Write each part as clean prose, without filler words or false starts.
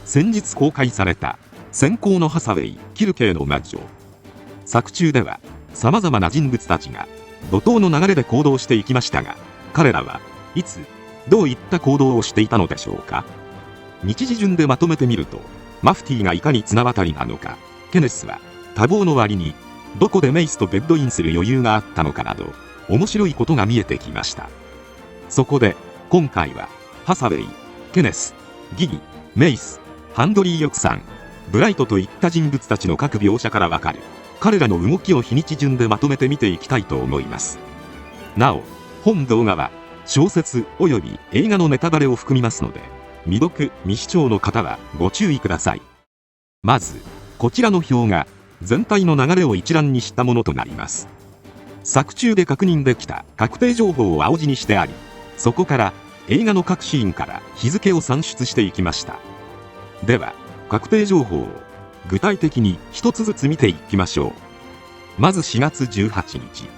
先日公開された先行のハサウェイ・キルケーの魔女。作中では様々な人物たちが怒涛の流れで行動していきましたが、彼らはいつどういった行動をしていたのでしょうか。日時順でまとめてみると、マフティーがいかに綱渡りなのか、ケネスは多忙の割にどこでメイスとベッドインする余裕があったのかなど、面白いことが見えてきました。そこで今回はハサウェイ、ケネス、ギギ、メイス、ハンドリー・ヨクさん、ブライトといった人物たちの各描写からわかる彼らの動きを日にち順でまとめて見ていきたいと思います。なお、本動画は小説及び映画のネタバレを含みますので、未読未視聴の方はご注意ください。まずこちらの表が全体の流れを一覧にしたものとなります。作中で確認できた確定情報を青字にしてあり、そこから映画の各シーンから日付を算出していきました。では確定情報を具体的に一つずつ見ていきましょう。まず4月18日、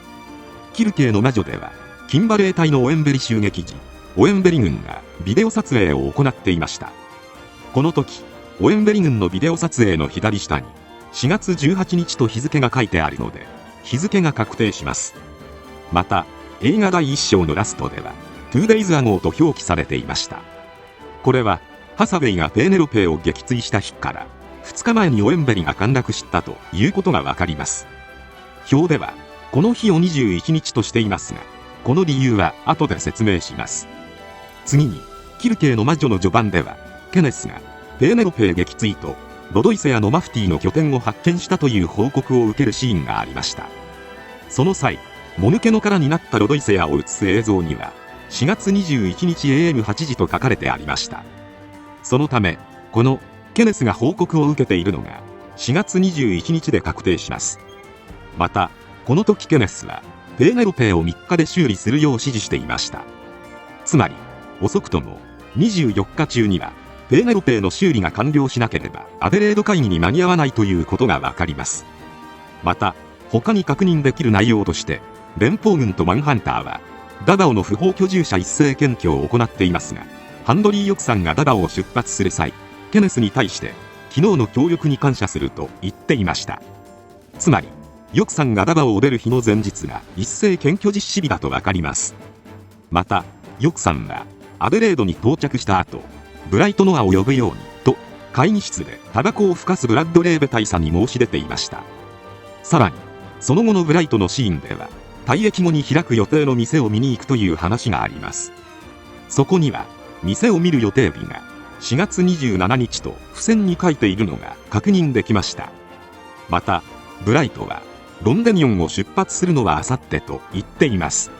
キルケーの魔女ではキンバレー隊のオエンベリ襲撃時、オエンベリ軍がビデオ撮影を行っていました。この時オエンベリ軍のビデオ撮影の左下に4月18日と日付が書いてあるので、日付が確定します。また映画第1章のラストでは 2days ago と表記されていました。これはハサウェイがペーネロペを撃墜した日から2日前にオエンベリが陥落したということがわかります。表ではこの日を21日としていますが、この理由は後で説明します。次にキルケーの魔女の序盤では、ケネスがペーネロペ撃墜とロドイセアのマフティーの拠点を発見したという報告を受けるシーンがありました。その際、もぬけの殻になったロドイセアを映す映像には4月21日 AM8 時と書かれてありました。そのためこのケネスが報告を受けているのが4月21日で確定します。またこの時ケネスはペーネロペを3日で修理するよう指示していました。つまり遅くとも24日中にはペーネロペの修理が完了しなければアデレード会議に間に合わないということがわかります。また他に確認できる内容として、連邦軍とマンハンターはダバオの不法居住者一斉検挙を行っていますが、ハンドリー・ヨクさんがダバオを出発する際、ケネスに対して昨日の協力に感謝すると言っていました。つまりヨクさんがダバオを出る日の前日が一斉検挙実施日だとわかります。またヨクさんはアデレードに到着した後、ブライト・ノアを呼ぶようにと会議室でタバコをふかすブラッドレーベ大佐に申し出ていました。さらにその後のブライトのシーンでは、退役後に開く予定の店を見に行くという話があります。そこには店を見る予定日が4月27日と付箋に書いているのが確認できました。またブライトはロンデニオンを出発するのはあさってと言っています。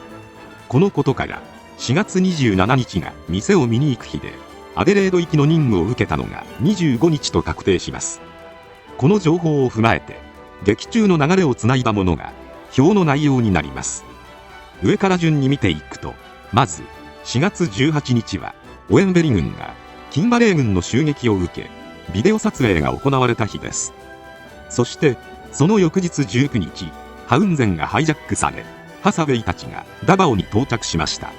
このことから4月27日が店を見に行く日で、アデレード行きの任務を受けたのが25日と確定します。この情報を踏まえて劇中の流れをつないだものが表の内容になります。上から順に見ていくと、まず4月18日はオエンベリ軍がキンバレー軍の襲撃を受け、ビデオ撮影が行われた日です。そしてその翌日19日、ハウンゼンがハイジャックされ、ハサウェイたちがダバオに到着しました。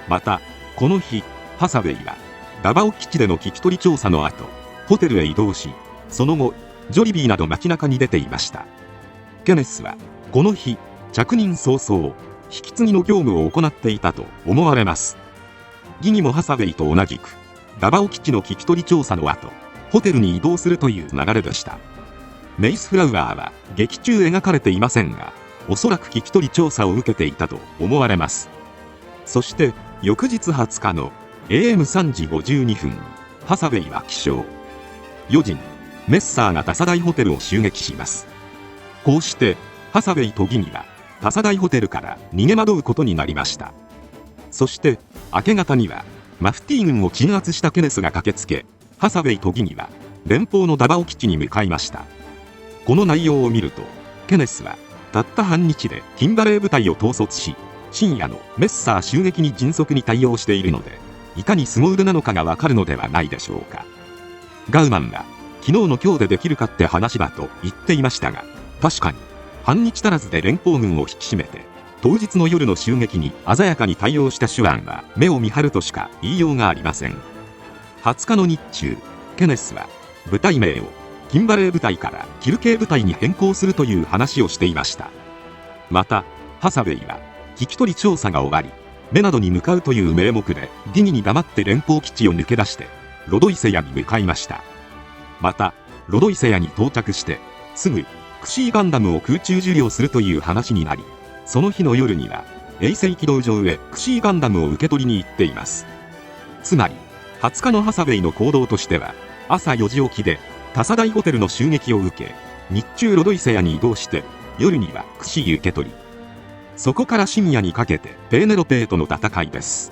またこの日ハサウェイはダバオ基地での聞き取り調査の後、ホテルへ移動し、その後ジョリビーなど街中に出ていました。ケネスはこの日着任早々引き継ぎの業務を行っていたと思われます。ギニもハサウェイと同じくダバオ基地の聞き取り調査の後、ホテルに移動するという流れでした。メイスフラウアーは劇中描かれていませんが、おそらく聞き取り調査を受けていたと思われます。そして翌日20日の AM3 時52分にハサウェイは起床。4時にメッサーがタサダイホテルを襲撃します。こうしてハサウェイとギニはタサダイホテルから逃げ惑うことになりました。そして明け方にはマフティー軍を鎮圧したケネスが駆けつけ、ハサウェイとギニは連邦のダバオ基地に向かいました。この内容を見ると、ケネスはたった半日でキンバレー部隊を統率し、深夜のメッサー襲撃に迅速に対応しているので、いかに凄腕なのかがわかるのではないでしょうか。ガウマンは昨日の今日でできるかって話だと言っていましたが、確かに半日足らずで連邦軍を引き締めて当日の夜の襲撃に鮮やかに対応した手腕は目を見張るとしか言いようがありません。20日の日中、ケネスは部隊名をキンバレー部隊からキルケー部隊に変更するという話をしていました。またハサウェイは聞き取り調査が終わりメナドに向かうという名目でディニに黙って連邦基地を抜け出してロドイセヤに向かいました。またロドイセヤに到着してすぐクシーガンダムを空中受領するという話になり、その日の夜には衛星軌道上へクシーガンダムを受け取りに行っています。つまり20日のハサウェイの行動としては、朝4時起きでタサダイホテルの襲撃を受け、日中ロドイセヤに移動して夜にはクシー受け取り、そこから深夜にかけてペーネロペーとの戦いです。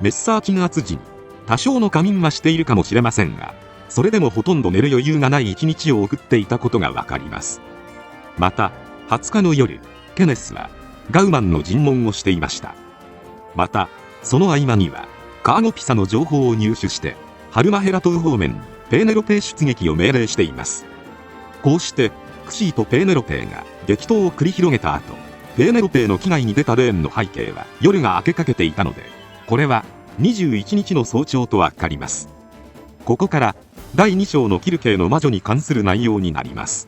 メッサー鎮圧時に多少の仮眠はしているかもしれませんが、それでもほとんど寝る余裕がない一日を送っていたことがわかります。また20日の夜、ケネスはガウマンの尋問をしていました。またその合間にはカーゴピサの情報を入手してハルマヘラ島方面にペーネロペー出撃を命令しています。こうしてクシーとペーネロペーが激闘を繰り広げた後、ペーネロペーの危害に出たレーンの背景は夜が明けかけていたので、これは21日の早朝とわかります。ここから第2章のキルケーの魔女に関する内容になります。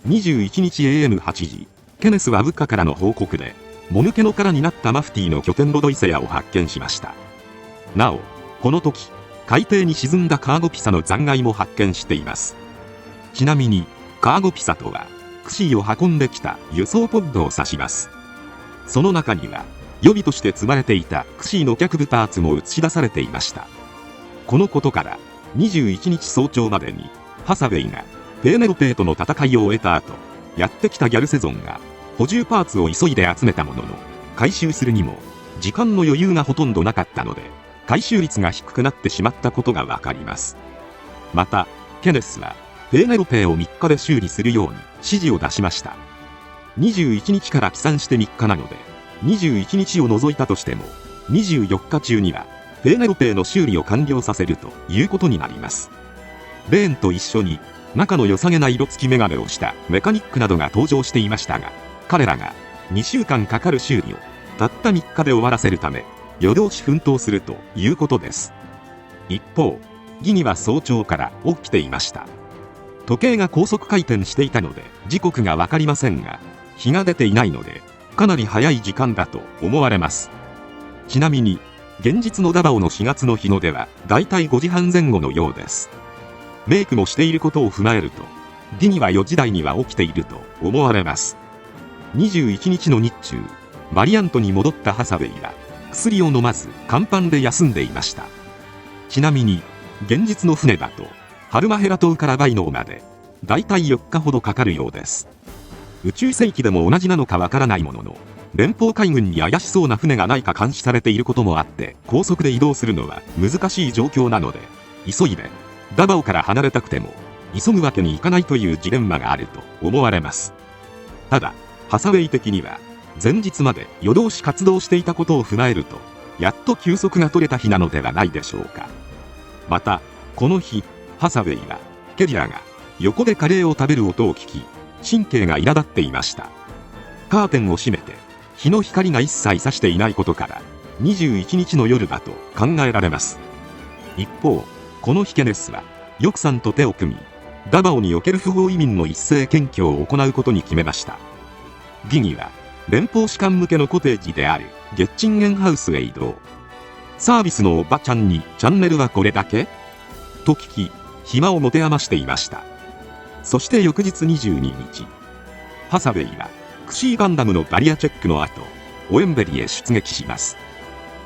21日 AM8 時、ケネスは部下からの報告でもぬけの殻になったマフティーの拠点ロドイセヤを発見しました。なおこの時海底に沈んだカーゴピサの残骸も発見しています。ちなみにカーゴピサとはクシーを運んできた輸送ポッドを指します。その中には予備として積まれていたクシーの脚部パーツも映し出されていました。このことから21日早朝までにハサウェイがペーネロペーとの戦いを終えた後、やってきたギャルセゾンが補充パーツを急いで集めたものの、回収するにも時間の余裕がほとんどなかったので回収率が低くなってしまったことがわかります。またケネスはペーネロペーを3日で修理するように指示を出しました。21日から起算して3日なので、21日を除いたとしても24日中にはペーネロペーの修理を完了させるということになります。レーンと一緒に中の良さげな色付きメガネをしたメカニックなどが登場していましたが、彼らが2週間かかる修理をたった3日で終わらせるため夜通し奮闘するということです。一方ギニは早朝から起きていました。時計が高速回転していたので時刻が分かりませんが、日が出ていないのでかなり早い時間だと思われます。ちなみに現実のダバオの4月の日の出はだいたい5時半前後のようです。メイクもしていることを踏まえるとディニは4時台には起きていると思われます。21日の日中、バリアントに戻ったハサウェイは薬を飲まず甲板で休んでいました。ちなみに現実の船だとハルマヘラ島からバイノーまでだいたい4日ほどかかるようです。宇宙世紀でも同じなのかわからないものの、連邦海軍に怪しそうな船がないか監視されていることもあって高速で移動するのは難しい状況なので、急いでダバオから離れたくても急ぐわけにいかないというジレンマがあると思われます。ただハサウェイ的には前日まで夜通し活動していたことを踏まえると、やっと休息が取れた日なのではないでしょうか。またこの日ハサウェイはケリラが横でカレーを食べる音を聞き神経が苛立っていました。カーテンを閉めて日の光が一切差していないことから21日の夜だと考えられます。一方この日ケネスはヨクさんと手を組みダバオにおける不法移民の一斉検挙を行うことに決めました。ギニは連邦士官向けのコテージであるゲッチンゲンハウスへ移動。サービスのおばちゃんにチャンネルはこれだけと聞き暇を持て余していました。そして翌日22日、ハサウェイはクシーガンダムのバリアチェックの後オエンベリへ出撃します。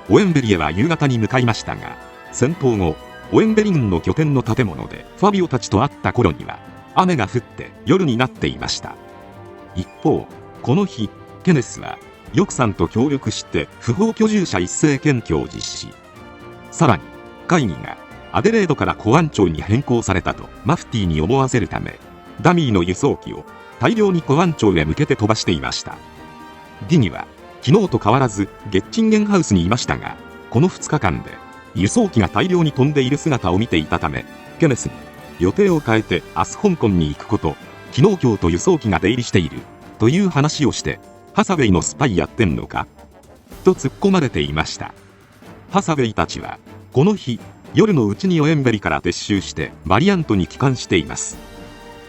オエンベリへは夕方に向かいましたが、戦闘後オエンベリ軍の拠点の建物でファビオたちと会った頃には雨が降って夜になっていました。一方この日ケネスはヨクさんと協力して不法居住者一斉検挙を実施。さらに会議がアデレードからコアン町に変更されたとマフティーに思わせるため、ダミーの輸送機を大量にコアン町へ向けて飛ばしていました。ディニは昨日と変わらずゲッチンゲンハウスにいましたが、この2日間で輸送機が大量に飛んでいる姿を見ていたため、ケネスに予定を変えて明日香港に行くこと、昨日今日と輸送機が出入りしているという話をして、ハサウェイのスパイやってんのかと突っ込まれていました。ハサウェイたちはこの日夜のうちにオエンベリから撤収してバリアントに帰還しています。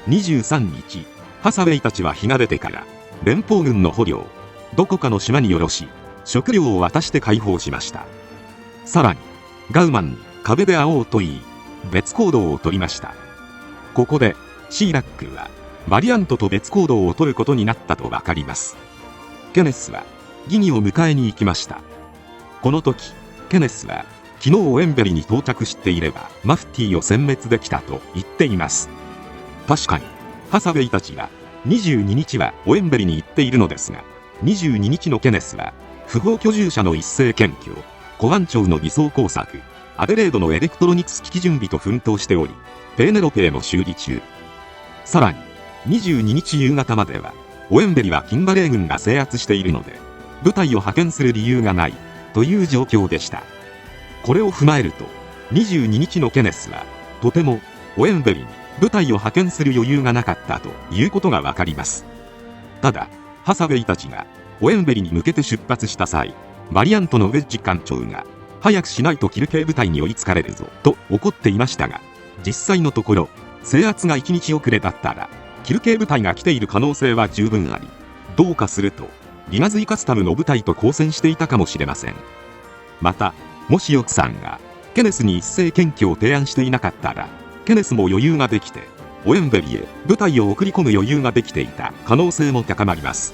23日、ハサウェイたちは日が出てから連邦軍の捕虜をどこかの島によろし食料を渡して解放しました。さらにガウマンに壁で会おうと言い別行動を取りました。ここでシーラックはバリアントと別行動を取ることになったと分かります。ケネスはギニを迎えに行きました。この時ケネスは昨日オエンベリに到着していればマフティーを殲滅できたと言っています。確かにハサウェイたちは22日はオエンベリに行っているのですが、22日のケネスは不法居住者の一斉検挙、コワン朝の偽装工作、アデレードのエレクトロニクス機器準備と奮闘しており、ペーネロペーも修理中。さらに22日夕方まではオエンベリはキンバレー軍が制圧しているので部隊を派遣する理由がないという状況でした。これを踏まえると22日のケネスはとてもオエンベリに部隊を派遣する余裕がなかったということがわかります。ただハサウェイたちがオエンベリに向けて出発した際、バリアントのウェッジ艦長が早くしないとキル系部隊に追いつかれるぞと怒っていましたが、実際のところ制圧が1日遅れだったらキル系部隊が来ている可能性は十分あり、どうかするとリガズイカスタムの部隊と交戦していたかもしれません。またもしヨクさんがケネスに一斉検挙を提案していなかったら、ケネスも余裕ができてオエンベリへ部隊を送り込む余裕ができていた可能性も高まります。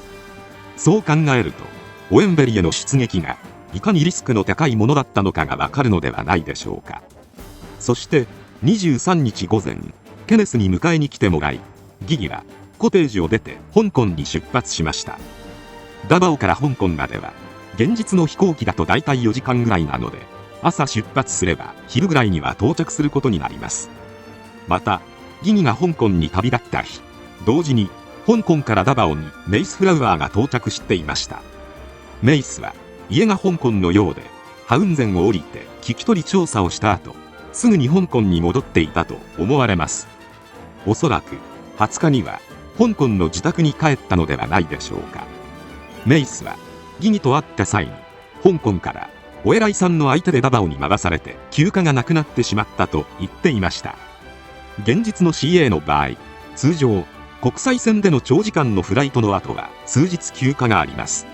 そう考えるとオエンベリへの出撃がいかにリスクの高いものだったのかがわかるのではないでしょうか。そして23日午前、ケネスに迎えに来てもらい、ギギはコテージを出て香港に出発しました。ダバオから香港までは現実の飛行機だと大体4時間ぐらいなので、朝出発すれば昼ぐらいには到着することになります。またギギが香港に旅立った日、同時に香港からダバオにメイスフラウアーが到着していました。メイスは家が香港のようで、ハウンゼンを降りて聞き取り調査をした後、すぐに香港に戻っていたと思われます。おそらく20日には香港の自宅に帰ったのではないでしょうか。メイスはギギと会った際に香港からお偉いさんの相手でダバオに回されて休暇がなくなってしまったと言っていました。現実の CA の場合、通常国際線での長時間のフライトの後は数日休暇があります。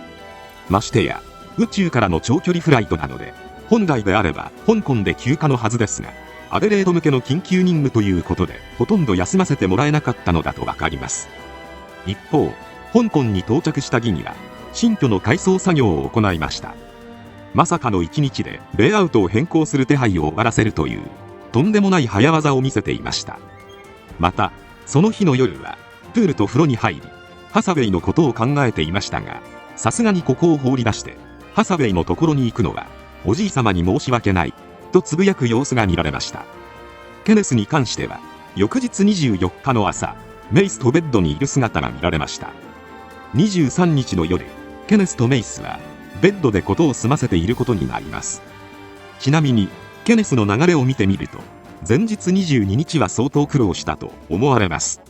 ましてや宇宙からの長距離フライトなので、本来であれば香港で休暇のはずですが、アデレード向けの緊急任務ということでほとんど休ませてもらえなかったのだとわかります。一方、香港に到着したギギは新居の改装作業を行いました。まさかの1日でレイアウトを変更する手配を終わらせるというとんでもない早業を見せていました。またその日の夜はプールと風呂に入り、ハサウェイのことを考えていましたが、さすがにここを放り出してハサウェイのところに行くのはおじい様に申し訳ないとつぶやく様子が見られました。ケネスに関しては翌日24日の朝、メイスとベッドにいる姿が見られました。23日の夜、ケネスとメイスはベッドで事を済ませていることになります。ちなみにケネスの流れを見てみると、前日22日は相当苦労したと思われます。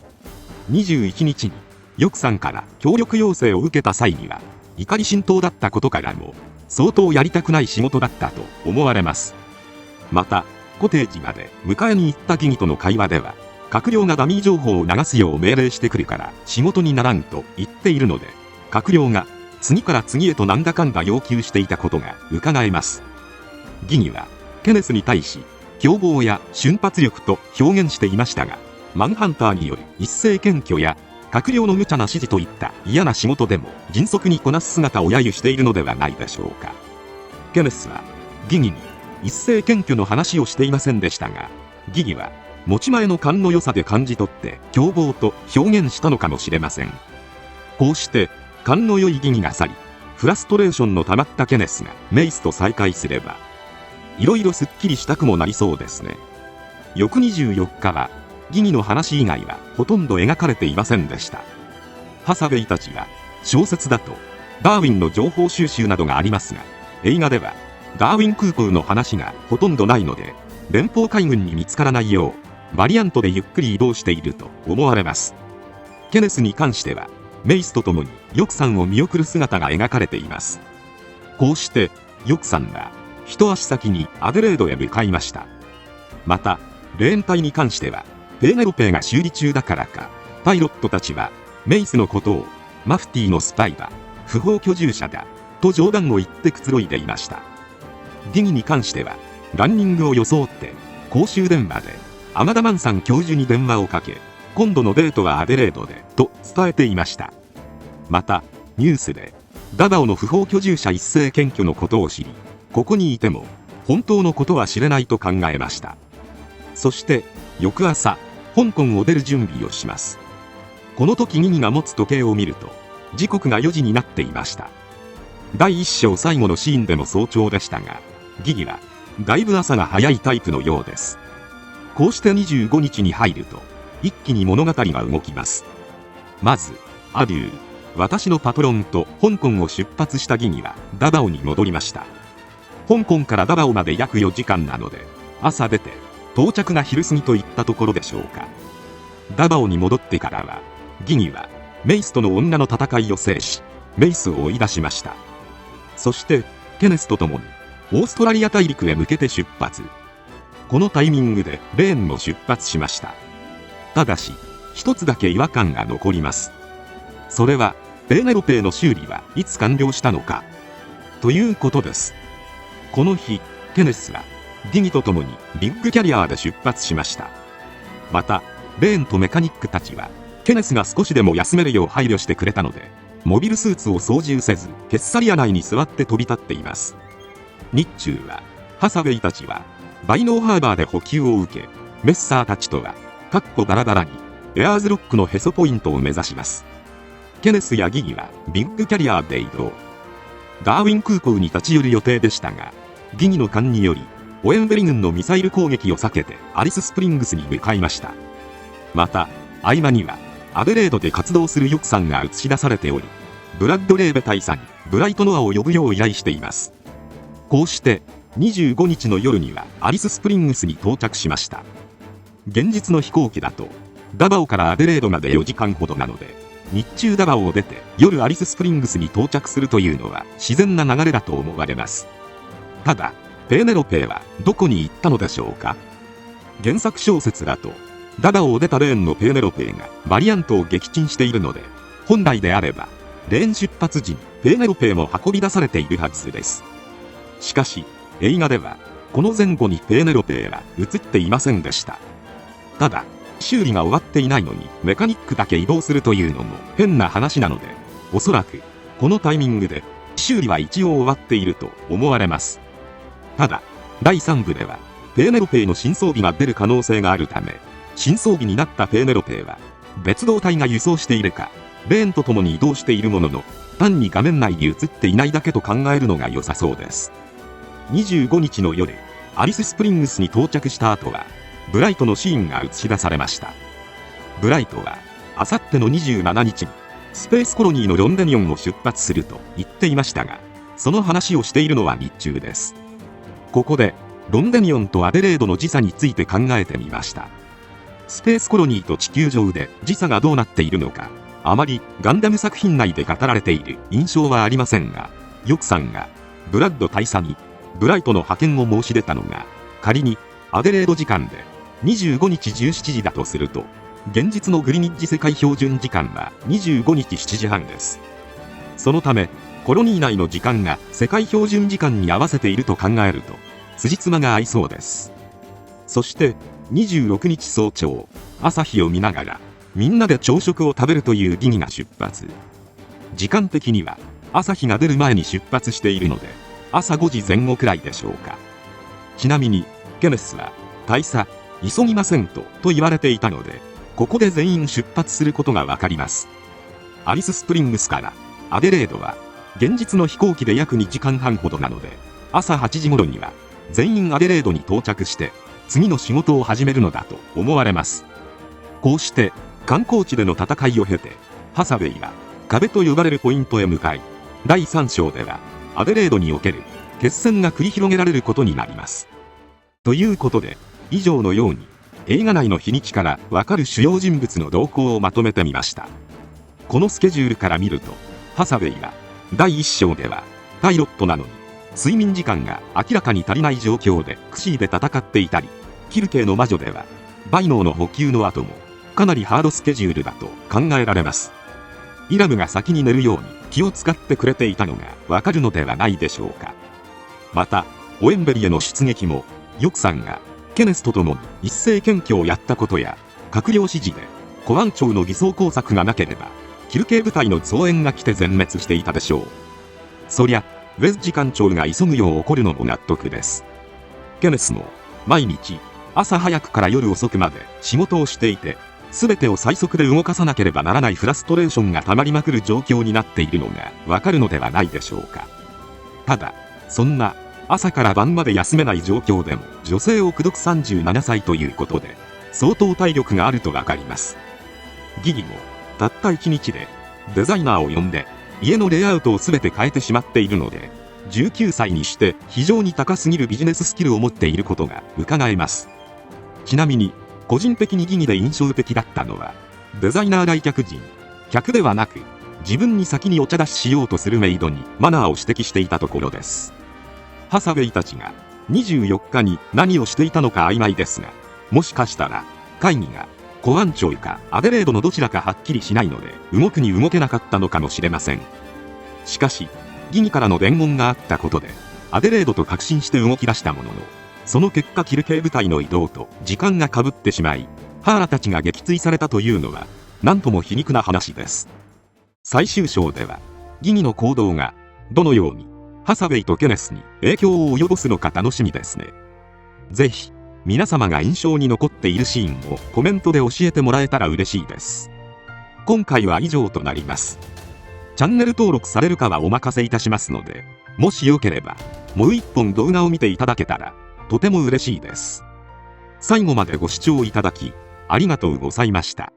21日にヨクさんから協力要請を受けた際には怒り心頭だったことからも、相当やりたくない仕事だったと思われます。またコテージまで迎えに行ったギギとの会話では、閣僚がダミー情報を流すよう命令してくるから仕事にならんと言っているので、閣僚が次から次へとなんだかんだ要求していたことが伺えます。ギギはケネスに対し凶暴や瞬発力と表現していましたが、マンハンターによる一斉検挙や閣僚の無茶な指示といった嫌な仕事でも迅速にこなす姿を揶揄しているのではないでしょうか。ケネスはギギに一斉検挙の話をしていませんでしたが、ギギは持ち前の勘の良さで感じ取って凶暴と表現したのかもしれません。こうして勘の良いギギが去り、フラストレーションの溜まったケネスがメイスと再会すれば、いろいろすっきりしたくもなりそうですね。翌24日はギギの話以外はほとんど描かれていませんでした。ハサウェイたちは小説だとダーウィンの情報収集などがありますが、映画ではダーウィン空港の話がほとんどないので、連邦海軍に見つからないようバリアントでゆっくり移動していると思われます。ケネスに関してはメイスと共にヨクさんを見送る姿が描かれています。こうしてヨクさんは一足先にアデレードへ向かいました。また、レーン隊に関しては、ペーネロペーが修理中だからか、パイロットたちは、メイスのことを、マフティーのスパイだ、不法居住者だ、と冗談を言ってくつろいでいました。ギギに関しては、ランニングを装って、公衆電話で、アマダマンサン教授に電話をかけ、今度のデートはアデレードで、と伝えていました。また、ニュースで、ダバオの不法居住者一斉検挙のことを知り、ここにいても、本当のことは知れないと考えました。そして、翌朝、香港を出る準備をします。この時ギギが持つ時計を見ると、時刻が4時になっていました。第1章最後のシーンでも早朝でしたが、ギギは、だいぶ朝が早いタイプのようです。こうして25日に入ると、一気に物語が動きます。まず、アデュー、私のパトロンと香港を出発したギギはダバオに戻りました。香港からダバオまで約4時間なので、朝出て、到着が昼過ぎといったところでしょうか。ダバオに戻ってからは、ギギはメイスとの女の戦いを制し、メイスを追い出しました。そして、ケネスと共に、オーストラリア大陸へ向けて出発。このタイミングでレーンも出発しました。ただし、一つだけ違和感が残ります。それは、ペーネロペーの修理はいつ完了したのか。ということです。この日、ケネスは、ギギと共にビッグキャリアーで出発しました。また、レーンとメカニックたちは、ケネスが少しでも休めるよう配慮してくれたので、モビルスーツを操縦せず、ケッサリア内に座って飛び立っています。日中は、ハサウェイたちは、バイノーハーバーで補給を受け、メッサーたちとは、バラバラに、エアーズロックのヘソポイントを目指します。ケネスやギギは、ビッグキャリアーで移動。ダーウィン空港に立ち寄る予定でしたが、ギギの勘により、オエンベリ軍のミサイル攻撃を避けてアリススプリングスに向かいました。また、合間には、アデレードで活動するヨクさんが映し出されており、ブラッドレーベ大佐にブライトノアを呼ぶよう依頼しています。こうして、25日の夜にはアリススプリングスに到着しました。現実の飛行機だと、ダバオからアデレードまで4時間ほどなので、日中ダバオを出て夜アリススプリングスに到着するというのは自然な流れだと思われます。ただ、ペーネロペーはどこに行ったのでしょうか。原作小説だと、ダバオを出たレーンのペーネロペーがバリアントを撃沈しているので、本来であれば、レーン出発時にペーネロペーも運び出されているはずです。しかし、映画では、この前後にペーネロペーは映っていませんでした。ただ、修理が終わっていないのにメカニックだけ移動するというのも変な話なので、おそらく、このタイミングで、修理は一応終わっていると思われます。ただ、第3部では、ペーネロペーの新装備が出る可能性があるため、新装備になったペーネロペーは、別動隊が輸送しているか、レーンと共に移動しているものの、単に画面内に映っていないだけと考えるのが良さそうです。25日の夜、アリススプリングスに到着した後は、ブライトのシーンが映し出されました。ブライトは、あさっての27日に、スペースコロニーのロンデニオンを出発すると言っていましたが、その話をしているのは日中です。ここで、ロンデニオンとアデレードの時差について考えてみました。スペースコロニーと地球上で時差がどうなっているのか、あまりガンダム作品内で語られている印象はありませんが、ヨクさんがブラッド大佐にブライトの派遣を申し出たのが、仮にアデレード時間で25日17時だとすると、現実のグリニッジ世界標準時間は25日7時半です。そのため、コロニー内の時間が世界標準時間に合わせていると考えると、辻褄が合いそうです。そして、26日早朝、朝日を見ながら、みんなで朝食を食べるというギギが出発。時間的には、朝日が出る前に出発しているので、朝5時前後くらいでしょうか。ちなみに、ケネスは、大佐、急ぎませんと言われていたので、ここで全員出発することがわかります。アリススプリングスから、アデレードは、現実の飛行機で約2時間半ほどなので、朝8時頃には、全員アデレードに到着して、次の仕事を始めるのだと思われます。こうして、観光地での戦いを経て、ハサウェイは、壁と呼ばれるポイントへ向かい、第3章では、アデレードにおける決戦が繰り広げられることになります。ということで、以上のように、映画内の日にちからわかる主要人物の動向をまとめてみました。このスケジュールから見ると、ハサウェイは、第1章では、パイロットなのに、睡眠時間が明らかに足りない状況でクシーで戦っていたり、キルケの魔女ではバイノーの補給の後もかなりハードスケジュールだと考えられます。イラムが先に寝るように気を使ってくれていたのがわかるのではないでしょうか。またオエンベリへの出撃もヨクさんがケネスと共に一斉検挙をやったことや閣僚指示でコワン朝の偽装工作がなければキルケ部隊の増援が来て全滅していたでしょう。そりゃウェズ次官長が急ぐよう怒るのも納得です。ケネスも毎日朝早くから夜遅くまで仕事をしていて、全てを最速で動かさなければならないフラストレーションがたまりまくる状況になっているのがわかるのではないでしょうか。ただそんな朝から晩まで休めない状況でも女性を口説く37歳ということで相当体力があるとわかります。ギギもたった1日でデザイナーを呼んで家のレイアウトを全て変えてしまっているので、19歳にして非常に高すぎるビジネススキルを持っていることが伺えます。ちなみに個人的にギギで印象的だったのはデザイナー来客時に客ではなく自分に先にお茶出ししようとするメイドにマナーを指摘していたところです。ハサウェイたちが24日に何をしていたのか曖昧ですが、もしかしたら会議がコワン朝かアデレードのどちらかはっきりしないので動くに動けなかったのかもしれません。しかしギギからの伝言があったことでアデレードと確信して動き出したものの、その結果キルケ部隊の移動と時間がかぶってしまいハーラたちが撃墜されたというのはなんとも皮肉な話です。最終章ではギギの行動がどのようにハサウェイとケネスに影響を及ぼすのか楽しみですね。ぜひ皆様が印象に残っているシーンをコメントで教えてもらえたら嬉しいです。今回は以上となります。チャンネル登録されるかはお任せいたしますので、もしよければもう一本動画を見ていただけたらとても嬉しいです。最後までご視聴いただきありがとうございました。